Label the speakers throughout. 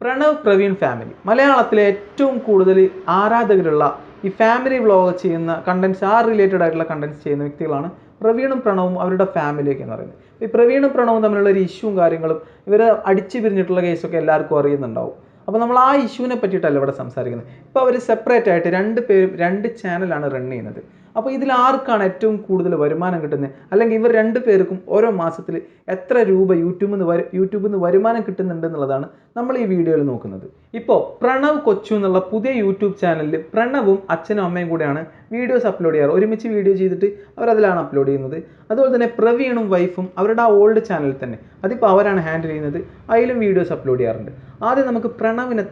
Speaker 1: Pranav Praveen family മലയാളത്തിലെ ഏറ്റവും കൂടുതൽ ആരാധകരുള്ള ഈ ഫാമിലി വ്ളോഗ് ചെയ്യുന്ന കണ്ടൻസ് റിലേറ്റഡ് ആയിട്ടുള്ള കണ്ടൻസ് ചെയ്യുന്ന വ്യക്തികളാണ് പ്രവീണും പ്രണവും അവരുടെ ഫാമിലിയൊക്കെ എന്ന് പറയുന്നത്. ഈ പ്രവീണും പ്രണവും തമ്മിലുള്ള ഒരു ഇഷ്യൂവും കാര്യങ്ങളും ഇവർ അടിച്ചു പിരിഞ്ഞിട്ടുള്ള കേസൊക്കെ എല്ലാവർക്കും അറിയുന്നുണ്ടാവും. അപ്പോൾ നമ്മൾ ആ ഇഷ്യൂവിനെ പറ്റിയിട്ടല്ല ഇവിടെ സംസാരിക്കുന്നത്. ഇപ്പോൾ അവർ സെപ്പറേറ്റ് ആയിട്ട് രണ്ട് ചാനലാണ് റൺ ചെയ്യുന്നത്. അപ്പോൾ ഇതിൽ ആർക്കാണ് ഏറ്റവും കൂടുതൽ വരുമാനം കിട്ടുന്നത്, അല്ലെങ്കിൽ ഇവർ രണ്ടു പേർക്കും ഓരോ മാസത്തിൽ എത്ര രൂപ യൂട്യൂബിൽ നിന്ന് വരുമാനം കിട്ടുന്നുണ്ട് എന്നുള്ളതാണ് നമ്മൾ ഈ വീഡിയോയിൽ നോക്കുന്നത്. ഇപ്പോൾ പ്രണവ് കൊച്ചു എന്നുള്ള പുതിയ യൂട്യൂബ് ചാനലിൽ പ്രണവും അച്ഛനും അമ്മയും കൂടെയാണ് വീഡിയോസ് അപ്ലോഡ് ചെയ്യാറ്. ഒരുമിച്ച് വീഡിയോ ചെയ്തിട്ട് അവരതിലാണ് അപ്ലോഡ് ചെയ്യുന്നത്. അതുപോലെ തന്നെ പ്രവീണും വൈഫും അവരുടെ ആ ഓൾഡ് ചാനലിൽ തന്നെ അതിപ്പോൾ അവരാണ് ഹാൻഡിൽ ചെയ്യുന്നത്. അതിലും വീഡിയോസ് അപ്ലോഡ് ചെയ്യാറുണ്ട്. ആദ്യം നമുക്ക് പ്രണവിന്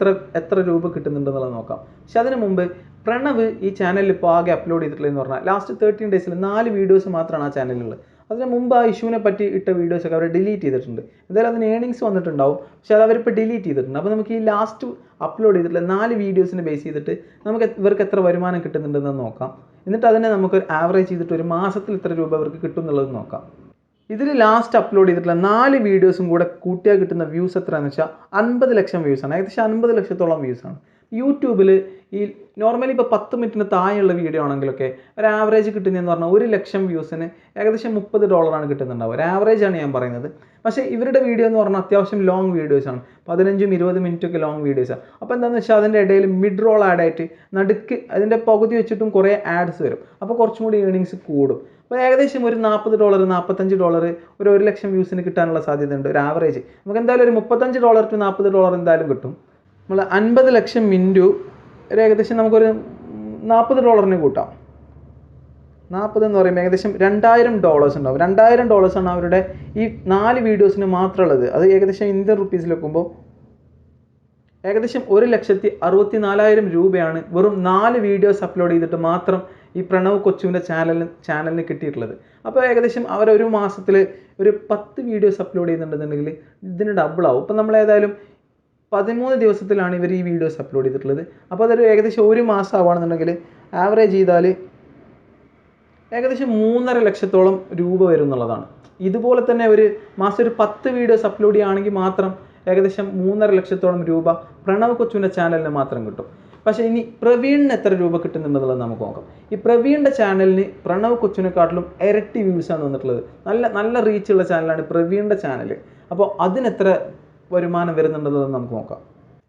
Speaker 1: എത്ര രൂപ കിട്ടുന്നുണ്ടെന്നുള്ളത് നോക്കാം. പക്ഷെ അതിന് മുമ്പ് പ്രണവ് ഈ ചാനലിൽ ഇപ്പോൾ ആകെ അപ്ലോഡ് ചെയ്തിട്ടുള്ളതെന്ന് പറഞ്ഞാൽ ലാസ്റ്റ് 13 ഡേയ്സിൽ 4 വീഡിയോസ് മാത്രമാണ് ആ ചാനലിലുള്ളത്. അതിന് മുമ്പ് ആ ഇഷ്യൂവിനെ പറ്റി ഇട്ട വീഡിയോസൊക്കെ അവർ ഡിലീറ്റ് ചെയ്തിട്ടുണ്ട്. എന്തായാലും അതിന് ഏണിങ്സ് വന്നിട്ടുണ്ടാവും, പക്ഷെ അത് അവരിപ്പോൾ ഡിലീറ്റ് ചെയ്തിട്ടുണ്ട്. അപ്പോൾ നമുക്ക് ഈ ലാസ്റ്റ് അപ്ലോഡ് ചെയ്തിട്ടുള്ള 4 വീഡിയോസിനെ ബേസ് ചെയ്തിട്ട് നമുക്ക് ഇവർക്ക് എത്ര വരുമാനം കിട്ടുന്നുണ്ടെന്ന് നോക്കാം. എന്നിട്ട് അതിനെ നമുക്ക് ആവറേജ് ചെയ്തിട്ട് ഒരു മാസത്തിൽ എത്ര രൂപ ഇവർക്ക് കിട്ടും എന്നുള്ളത് നോക്കാം. ഇതിൽ ലാസ്റ്റ് അപ്ലോഡ് ചെയ്തിട്ടുള്ള 4 വീഡിയോസും കൂടെ കൂട്ടിയാൽ കിട്ടുന്ന വ്യൂസ് എത്രയാണെന്ന് വെച്ചാൽ 50 ലക്ഷം വ്യൂസാണ്. ഏകദേശം 50 ലക്ഷത്തോളം വ്യൂസാണ്. യൂട്യൂബിൽ ഈ നോർമലി ഇപ്പോൾ 10 മിനിറ്റിന് താഴെയുള്ള വീഡിയോ ആണെങ്കിലൊക്കെ ഒരു ആവറേജ് കിട്ടുന്നതെന്ന് പറഞ്ഞാൽ 1 ലക്ഷം വ്യൂസിന് ഏകദേശം $30 കിട്ടുന്നുണ്ടാവും. ഒരു ആവറേജാണ് ഞാൻ പറയുന്നത്. പക്ഷേ ഇവരുടെ വീഡിയോ എന്ന് പറഞ്ഞാൽ അത്യാവശ്യം ലോങ് വീഡിയോസാണ്. 15-20 മിനിറ്റൊക്കെ ലോങ് വീഡിയോസാണ്. അപ്പോൾ എന്താണെന്ന് വെച്ചാൽ അതിൻ്റെ ഇടയിൽ മിഡ് റോൾ ആഡായിട്ട് നടുക്ക് അതിൻ്റെ പകുതി വെച്ചിട്ടും കുറേ ആഡ്സ് വരും. അപ്പോൾ കുറച്ചും കൂടി ഏണിങ്സ് കൂടും. അപ്പോൾ ഏകദേശം ഒരു $40 $45 ഒരു 1 ലക്ഷം വ്യൂസിന് കിട്ടാനുള്ള സാധ്യതയുണ്ട്. ഒരു ആവറേജ് നമുക്ക് എന്തായാലും ഒരു $35 to $40 എന്തായാലും കിട്ടും. നമ്മൾ 50 ലക്ഷം ഇൻറ്റു ഒരു ഏകദേശം നമുക്കൊരു $40 കൂട്ടാം. 40 എന്ന് പറയുമ്പോൾ ഏകദേശം $2000 ഉണ്ടാവും. $2000 അവരുടെ ഈ 4 വീഡിയോസിന് മാത്രമുള്ളത്. അത് ഏകദേശം ഇന്ത്യൻ റുപ്പീസിൽ വെക്കുമ്പോൾ ഏകദേശം 1,64,000 രൂപയാണ് വെറും 4 വീഡിയോസ് അപ്ലോഡ് ചെയ്തിട്ട് മാത്രം ഈ പ്രണവ് കൊച്ചുവിൻ്റെ ചാനലിന് കിട്ടിയിട്ടുള്ളത്. അപ്പോൾ ഏകദേശം അവർ ഒരു മാസത്തിൽ ഒരു 10 വീഡിയോസ് അപ്ലോഡ് ചെയ്യുന്നുണ്ടെന്നുണ്ടെങ്കിൽ ഇതിന് ഡബിളാവും. ഇപ്പം നമ്മൾ ഏതായാലും 13 ദിവസത്തിലാണ് ഇവർ ഈ വീഡിയോസ് അപ്ലോഡ് ചെയ്തിട്ടുള്ളത്. അപ്പോൾ അതൊരു ഏകദേശം ഒരു മാസം ആവുകയാണെന്നുണ്ടെങ്കിൽ ആവറേജ് ചെയ്താൽ ഏകദേശം 3.5 ലക്ഷത്തോളം രൂപ വരും എന്നുള്ളതാണ്. ഇതുപോലെ തന്നെ ഒരു മാസം ഒരു 10 വീഡിയോസ് അപ്ലോഡ് ചെയ്യുകയാണെങ്കിൽ മാത്രം ഏകദേശം 3.5 ലക്ഷത്തോളം രൂപ പ്രണവ് കൊച്ചുവിൻ്റെ ചാനലിന് മാത്രം കിട്ടും. പക്ഷേ ഇനി പ്രവീണിന് എത്ര രൂപ കിട്ടുന്നുണ്ടെന്നുള്ളത് നമുക്ക് നോക്കാം. ഈ പ്രവീണിൻ്റെ ചാനലിന് പ്രണവ് കൊച്ചുവിനെക്കാട്ടിലും ഇരട്ടി വ്യൂസാണ് വന്നിട്ടുള്ളത്. നല്ല റീച്ചുള്ള ചാനലാണ് പ്രവീണിൻ്റെ ചാനൽ. അപ്പോൾ അതിനെത്ര വരുമാനം വരുന്നുണ്ടെന്നുള്ളത് നമുക്ക് നോക്കാം.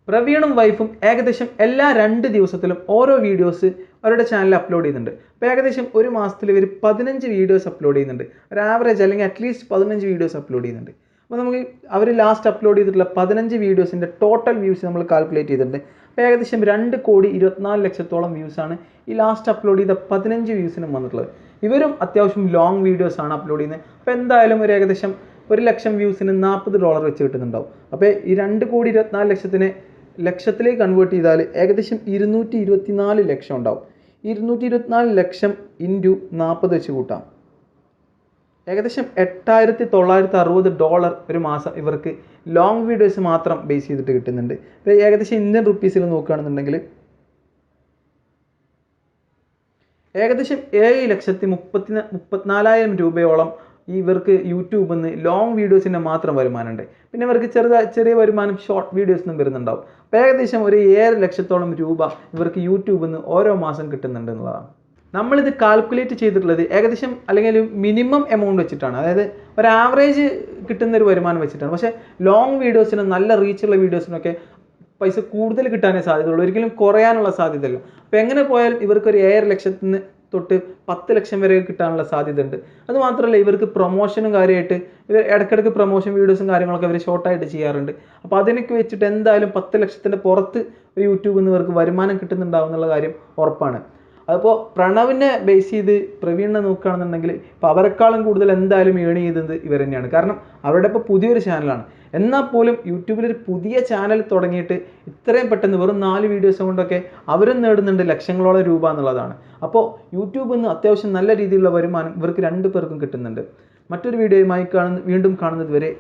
Speaker 1: പ്രവീണും വൈഫും ഏകദേശം എല്ലാ 2 ദിവസത്തിലും ഓരോ വീഡിയോസ് അവരുടെ ചാനലിൽ അപ്ലോഡ് ചെയ്യുന്നുണ്ട്. അപ്പോൾ ഏകദേശം ഒരു മാസത്തിൽ ഇവർ 15 വീഡിയോസ് അപ്ലോഡ് ചെയ്യുന്നുണ്ട്. ഒരു ആവറേജ് അല്ലെങ്കിൽ അറ്റ്ലീസ്റ്റ് 15 വീഡിയോസ് അപ്ലോഡ് ചെയ്യുന്നുണ്ട്. അപ്പോൾ നമുക്ക് അവർ ലാസ്റ്റ് അപ്ലോഡ് ചെയ്തിട്ടുള്ള 15 വീഡിയോസിൻ്റെ ടോട്ടൽ വ്യൂസ് നമ്മൾ കാൽക്കുലേറ്റ് ചെയ്തിട്ടുണ്ട്. അപ്പോൾ ഏകദേശം 2,24,00,000 വ്യൂസാണ് ഈ ലാസ്റ്റ് അപ്ലോഡ് ചെയ്ത 15 വ്യൂസിനും വന്നിട്ടുള്ളത്. ഇവരും അത്യാവശ്യം ലോങ് വീഡിയോസാണ് അപ്ലോഡ് ചെയ്യുന്നത്. അപ്പോൾ എന്തായാലും ഒരു ഏകദേശം 1 ലക്ഷം വ്യൂസിന് $40 വെച്ച് കിട്ടുന്നുണ്ടാവും. അപ്പോൾ ഈ 2,24,00,000 ലക്ഷത്തിലേക്ക് കൺവേർട്ട് ചെയ്താൽ ഏകദേശം 224 ലക്ഷം ഉണ്ടാവും. 224 ലക്ഷം ഇൻറ്റു 40 വെച്ച് കൂട്ടാം. ഏകദേശം $8,960 ഒരു മാസം ഇവർക്ക് ലോങ് വീഡിയോസ് മാത്രം ബേസ് ചെയ്തിട്ട് കിട്ടുന്നുണ്ട്. ഇപ്പോൾ ഏകദേശം ഇന്ത്യൻ റുപ്പീസിൽ നോക്കുകയാണെന്നുണ്ടെങ്കിൽ ഏകദേശം 7,34,000 രൂപയോളം ഇവർക്ക് യൂട്യൂബിൽ നിന്ന് ലോങ് വീഡിയോസിൻ്റെ മാത്രം വരുമാനമുണ്ട്. പിന്നെ ഇവർക്ക് ചെറിയ വരുമാനം ഷോർട്ട് വീഡിയോസിനും വരുന്നുണ്ടാവും. അപ്പോൾ ഏകദേശം ഒരു 7 ലക്ഷത്തോളം രൂപ ഇവർക്ക് യൂട്യൂബിൽ നിന്ന് ഓരോ മാസം കിട്ടുന്നുണ്ട് എന്നുള്ളതാണ്. നമ്മളിത് കാൽക്കുലേറ്റ് ചെയ്തിട്ടുള്ളത് ഏകദേശം അല്ലെങ്കിൽ മിനിമം എമൗണ്ട് വെച്ചിട്ടാണ്, അതായത് ഒരു ആവറേജ് കിട്ടുന്നൊരു വരുമാനം വെച്ചിട്ടാണ്. പക്ഷേ ലോങ് വീഡിയോസിനും നല്ല റീച്ചുള്ള വീഡിയോസിനൊക്കെ പൈസ കൂടുതൽ കിട്ടാനേ സാധ്യതയുള്ളൂ, ഒരിക്കലും കുറയാനുള്ള സാധ്യതയില്ല. അപ്പോൾ എങ്ങനെ പോയാലും ഇവർക്കൊരു 7 ലക്ഷത്തിന് തൊട്ട് 10 ലക്ഷം വരെ കിട്ടാനുള്ള സാധ്യത ഉണ്ട്. അതുമാത്രമല്ല ഇവർക്ക് പ്രൊമോഷനും കാര്യമായിട്ട് ഇവർ ഇടയ്ക്കിടയ്ക്ക് പ്രൊമോഷൻ വീഡിയോസും കാര്യങ്ങളൊക്കെ അവർ ഷോർട്ടായിട്ട് ചെയ്യാറുണ്ട്. അപ്പോൾ അതിനൊക്കെ വെച്ചിട്ട് എന്തായാലും 10 ലക്ഷത്തിൻ്റെ പുറത്ത് ഒരു യൂട്യൂബിൽ നിന്ന് ഇവർക്ക് വരുമാനം കിട്ടുന്നുണ്ടാവും എന്നുള്ള കാര്യം ഉറപ്പാണ്. അതിപ്പോൾ പ്രണവിനെ ബേസ് ചെയ്ത് പ്രവീണിനെ നോക്കുകയാണെന്നുണ്ടെങ്കിൽ ഇപ്പോൾ അവരെക്കാളും കൂടുതൽ എന്തായാലും ഏൺ ചെയ്തത് ഇവർ തന്നെയാണ്. കാരണം അവരുടെ ഇപ്പോൾ പുതിയൊരു ചാനലാണ്. എന്നാൽ പോലും യൂട്യൂബിലൊരു പുതിയ ചാനൽ തുടങ്ങിയിട്ട് ഇത്രയും പെട്ടെന്ന് വെറും 4 വീഡിയോസ് കൊണ്ടൊക്കെ അവരും നേടുന്നുണ്ട് ലക്ഷങ്ങളോളം രൂപ എന്നുള്ളതാണ്. അപ്പോൾ യൂട്യൂബിൽ നിന്ന് അത്യാവശ്യം നല്ല രീതിയിലുള്ള വരുമാനം ഇവർക്ക് 2 പേർക്കും കിട്ടുന്നുണ്ട്. മറ്റൊരു വീഡിയോയുമായി വീണ്ടും കാണുന്നത് വരെ